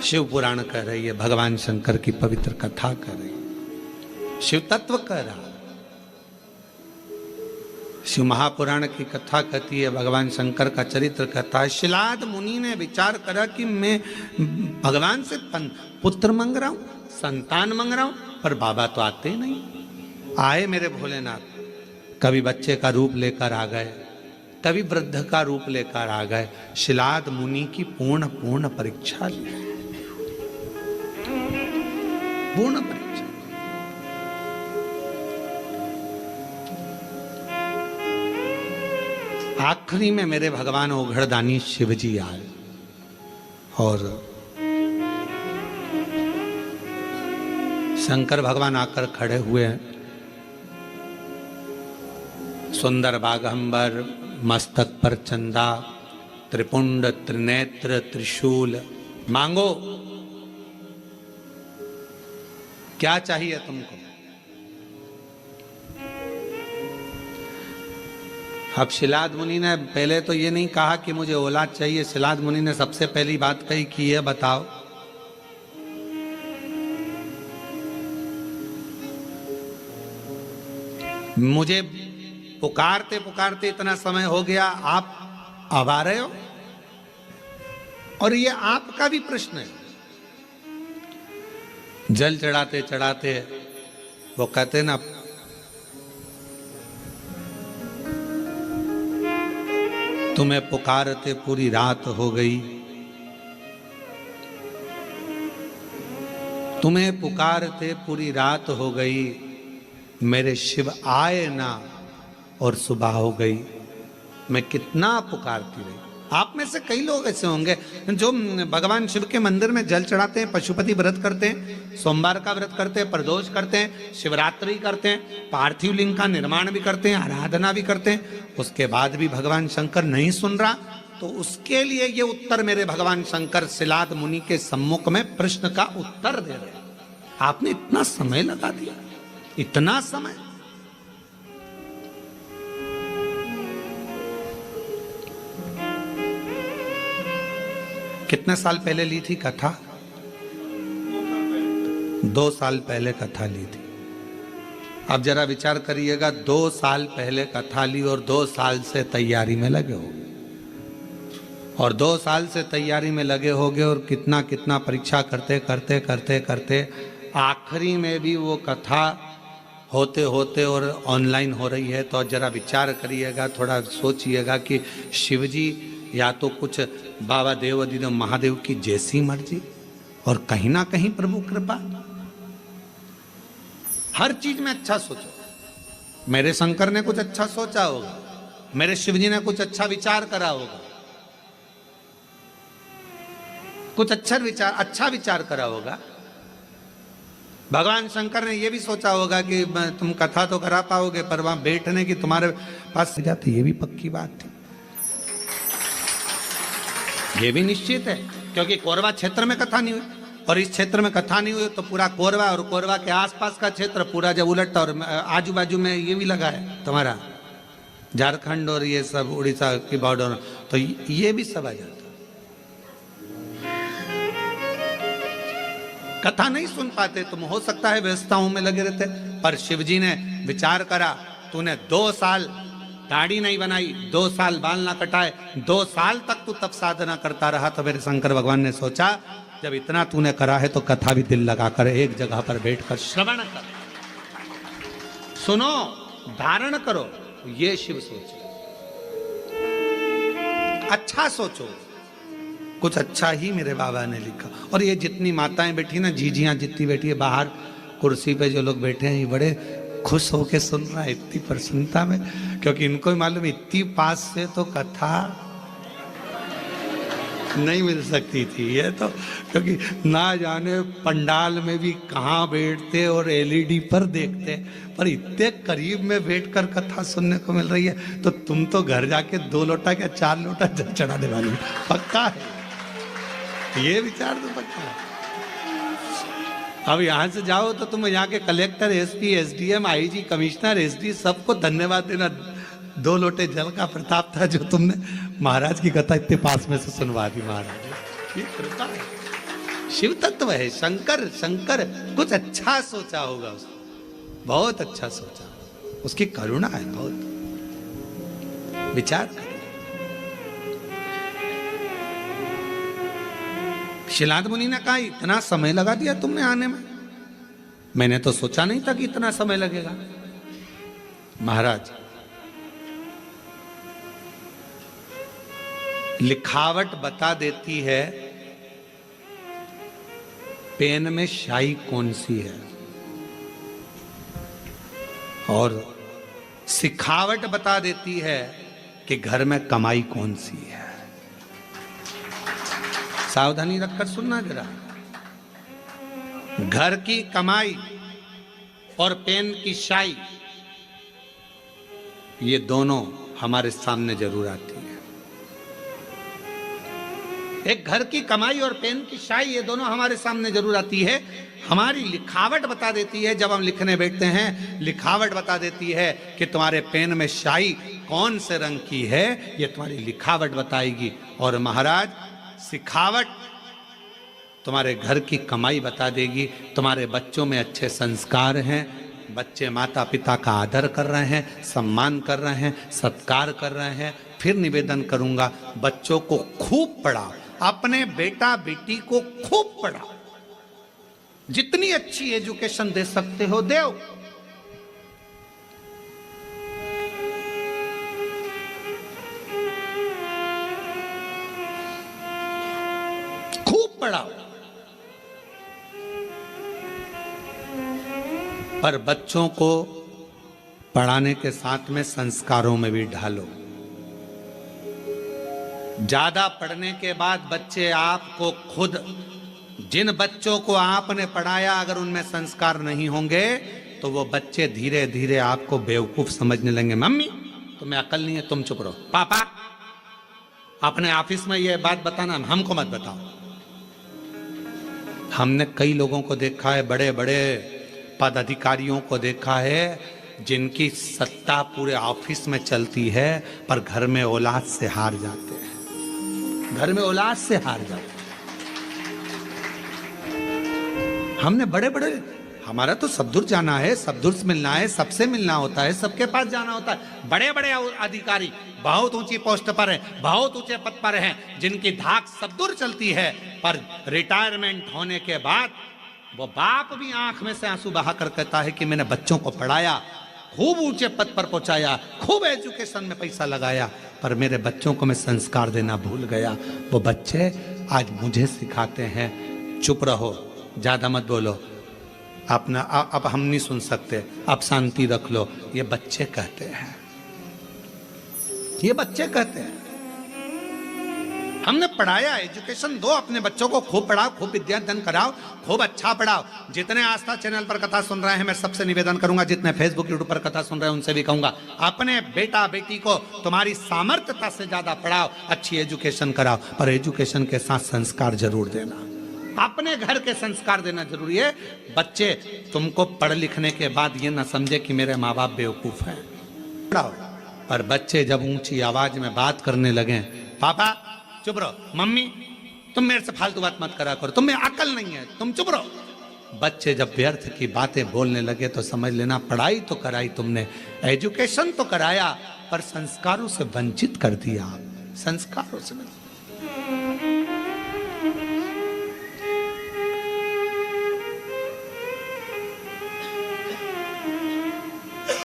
शिव पुराण कह रही है, भगवान शंकर की पवित्र कथा कह रही है, शिव तत्व कह रहा है। शिव महापुराण की कथा कहती है, भगवान शंकर का चरित्र कहता है। शिलाद मुनि ने विचार करा कि मैं भगवान से पुत्र मांग रहा हूं, संतान मांग रहा हूं, पर बाबा तो आते ही नहीं। आए मेरे भोलेनाथ, कभी बच्चे का रूप लेकर आ गए, कभी वृद्ध का रूप लेकर आ गए। शिलाद मुनि की पूर्ण परीक्षा ली, पूर्ण परीक्षा। आखिरी में मेरे भगवान ओघड़दानी शिव जी आए और शंकर भगवान आकर खड़े हुए, सुंदर बागंबर, मस्तक पर चंदा, त्रिपुंड, त्रिनेत्र, त्रिशूल। मांगो, क्या चाहिए तुमको? अब शिलाद मुनि ने पहले तो ये नहीं कहा कि मुझे औलाद चाहिए। शिलाद मुनि ने सबसे पहली बात कही कि ये बताओ, मुझे पुकारते पुकारते इतना समय हो गया, आप अब आ रहे हो? और ये आपका भी प्रश्न है। जल चढ़ाते चढ़ाते वो कहते ना, तुम्हें पुकारते पूरी रात हो गई, तुम्हें पुकारते पूरी रात हो गई, मेरे शिव आए ना और सुबह हो गई। मैं कितना पुकारती रही। आप में से कई लोग ऐसे होंगे जो भगवान शिव के मंदिर में जल चढ़ाते हैं, पशुपति व्रत करते हैं, सोमवार का व्रत करते हैं, प्रदोष करते हैं, शिवरात्रि करते हैं, पार्थिव लिंग का निर्माण भी करते हैं, आराधना भी करते हैं। उसके बाद भी भगवान शंकर नहीं सुन रहा, तो उसके लिए ये उत्तर मेरे भगवान शंकर शिलाद मुनि के सम्मुख में प्रश्न का उत्तर दे रहे हैं। आपने इतना समय लगा दिया, इतना समय। कितने साल पहले ली थी कथा? 2 साल पहले कथा ली थी। अब जरा विचार करिएगा, 2 साल पहले कथा ली और 2 साल से तैयारी में लगे हो, और 2 साल से तैयारी में लगे होगे, और कितना कितना परीक्षा करते करते करते करते आखिरी में भी वो कथा होते होते और ऑनलाइन हो रही है। तो जरा विचार करिएगा, थोड़ा सोचिएगा कि शिवजी या तो कुछ बाबा देव अधिदेव महादेव की जैसी मर्जी, और कहीं ना कहीं प्रभु कृपा। हर चीज में अच्छा सोचो। मेरे शंकर ने कुछ अच्छा सोचा होगा, मेरे शिवजी ने कुछ अच्छा विचार करा होगा, कुछ अच्छा विचार करा होगा। भगवान शंकर ने यह भी सोचा होगा कि तुम कथा तो करा पाओगे, पर वहां बैठने की तुम्हारे पास जाती, ये भी पक्की बात थी, ये भी निश्चित है। क्योंकि कोरबा क्षेत्र में कथा नहीं हुई, और इस क्षेत्र में कथा नहीं हुई तो पूरा कोरबा और कोरबा के आसपास का क्षेत्र पूरा जब उलटता, और आजू बाजू में ये भी लगा है तुम्हारा झारखंड और ये सब उड़ीसा की बॉर्डर, तो ये भी सब आ जाता। कथा नहीं सुन पाते तुम, हो सकता है व्यवस्थाओं में लगे रहते, पर शिवजी ने विचार करा, तूने 2 साल दाढ़ी नहीं बनाई, 2 साल बाल ना कटाए, 2 साल तक तू तप साधना करता रहा, तो मेरे शंकर भगवान ने सोचा जब इतना तूने करा है तो कथा भी दिल लगाकर एक जगह पर बैठकर श्रवण कर, सुनो, धारण करो। ये शिव सोचो, अच्छा सोचो, कुछ अच्छा ही मेरे बाबा ने लिखा। और ये जितनी माताएं बैठी ना, जीजियां जितनी बैठी है बाहर कुर्सी पे, जो लोग बैठे हैं, ये बड़े खुश होके सुन रहा है, इतनी प्रसन्नता में, क्योंकि इनको ही मालूम इतनी पास से तो कथा नहीं मिल सकती थी ये तो, क्योंकि ना जाने पंडाल में भी कहाँ बैठते और एलईडी पर देखते, पर इतने करीब में बैठकर कथा सुनने को मिल रही है। तो तुम तो घर जाके 2 लोटा क्या 4 लोटा जल चढ़ाने वाली, पक्का है ये विचार तो पक्का है। अब यहाँ से जाओ तो तुम यहाँ के collector, SP, SDM, IG, commissioner, SD सबको धन्यवाद देना। 2 लोटे जल का प्रताप था जो तुमने महाराज की कथा इतने पास में से सुनवा दी। महाराज की कृपा है। शिव तत्व है, शंकर शंकर कुछ अच्छा सोचा होगा उसने, बहुत अच्छा सोचा, उसकी करुणा है बहुत, विचार कर। शिलाद मुनि ने कहा इतना समय लगा दिया तुमने आने में, मैंने तो सोचा नहीं था कि इतना समय लगेगा। महाराज, लिखावट बता देती है पेन में स्याही कौन सी है, और सिखावट बता देती है कि घर में कमाई कौन सी है। सावधानी रखकर सुनना जरा। घर की कमाई और पेन की स्याही, ये दोनों हमारे सामने जरूर आती है। एक घर की कमाई और पेन की स्याही, ये दोनों हमारे सामने जरूर आती है। हमारी लिखावट बता देती है, जब हम लिखने बैठते हैं लिखावट बता देती है कि तुम्हारे पेन में स्याही कौन से रंग की है, ये तुम्हारी लिखावट बताएगी। और महाराज, सिखावट तुम्हारे घर की कमाई बता देगी। तुम्हारे बच्चों में अच्छे संस्कार हैं, बच्चे माता पिता का आदर कर रहे हैं, सम्मान कर रहे हैं, सत्कार कर रहे हैं। फिर निवेदन करूंगा, बच्चों को खूब पढ़ाओ, अपने बेटा बेटी को खूब पढ़ाओ, जितनी अच्छी एजुकेशन दे सकते हो दो। खूब पढ़ाओ, पर बच्चों को पढ़ाने के साथ में संस्कारों में भी ढालो। ज्यादा पढ़ने के बाद बच्चे आपको खुद, जिन बच्चों को आपने पढ़ाया अगर उनमें संस्कार नहीं होंगे तो वो बच्चे धीरे धीरे आपको बेवकूफ समझने लगेंगे। मम्मी तुम्हें अकल नहीं है, तुम चुप रहो। पापा अपने ऑफिस में ये बात बताना, हमको मत बताओ। हमने कई लोगों को देखा है, बड़े बड़े पद अधिकारियों को देखा है, जिनकी सत्ता पूरे ऑफिस में चलती है पर घर में औलाद से हार जाते हैं, घर में औलाद से हार जाते हैं। हमने बड़े बड़े, हमारा तो सब दूर जाना है, सब दूर से मिलना है, सबसे मिलना होता है, सबके पास जाना होता है। बड़े बड़े अधिकारी बहुत ऊंची पोस्ट पर हैं, बहुत ऊंचे पद पर हैं, जिनकी धाक सब दूर चलती है, पर रिटायरमेंट होने के बाद वो बाप भी आंख में से आंसू बहाकर कहता है कि मैंने बच्चों को पढ़ाया, खूब ऊंचे पद पर पहुंचाया, खूब एजुकेशन में पैसा लगाया, पर मेरे बच्चों को मैं संस्कार देना भूल गया। वो बच्चे आज मुझे सिखाते हैं, चुप रहो, ज्यादा मत बोलो, अपना अब हम नहीं सुन सकते, अब शांति रख लो। ये बच्चे कहते हैं, ये बच्चे कहते हैं। हमने पढ़ाया, एजुकेशन दो अपने बच्चों को, खूब पढ़ाओ, खूब विद्यादान कराओ, खूब अच्छा पढ़ाओ। जितने आस्था चैनल पर कथा सुन रहे हैं, मैं सबसे निवेदन करूंगा, जितने फेसबुक यूट्यूब पर कथा सुन रहे हैं उनसे भी कहूंगा, अपने बेटा बेटी को तुम्हारी सामर्थ्यता से ज्यादा पढ़ाओ, अच्छी एजुकेशन कराओ, पर एजुकेशन के साथ संस्कार जरूर देना, अपने घर के संस्कार देना जरूरी है। बच्चे तुमको पढ़ लिखने के बाद ये ना समझे कि मेरे माँ बाप बेवकूफ हैं, पढ़ाओ। पर बच्चे जब ऊंची आवाज में बात करने लगे, पापा चुप रहो, मम्मी तुम मेरे से फालतू बात मत करा करो, तुम्हें अकल नहीं है, तुम चुप रहो। बच्चे जब व्यर्थ की बातें बोलने लगे तो समझ लेना पढ़ाई तो कराई तुमने, एजुकेशन तो कराया, पर संस्कारों से वंचित कर दिया। संस्कारों से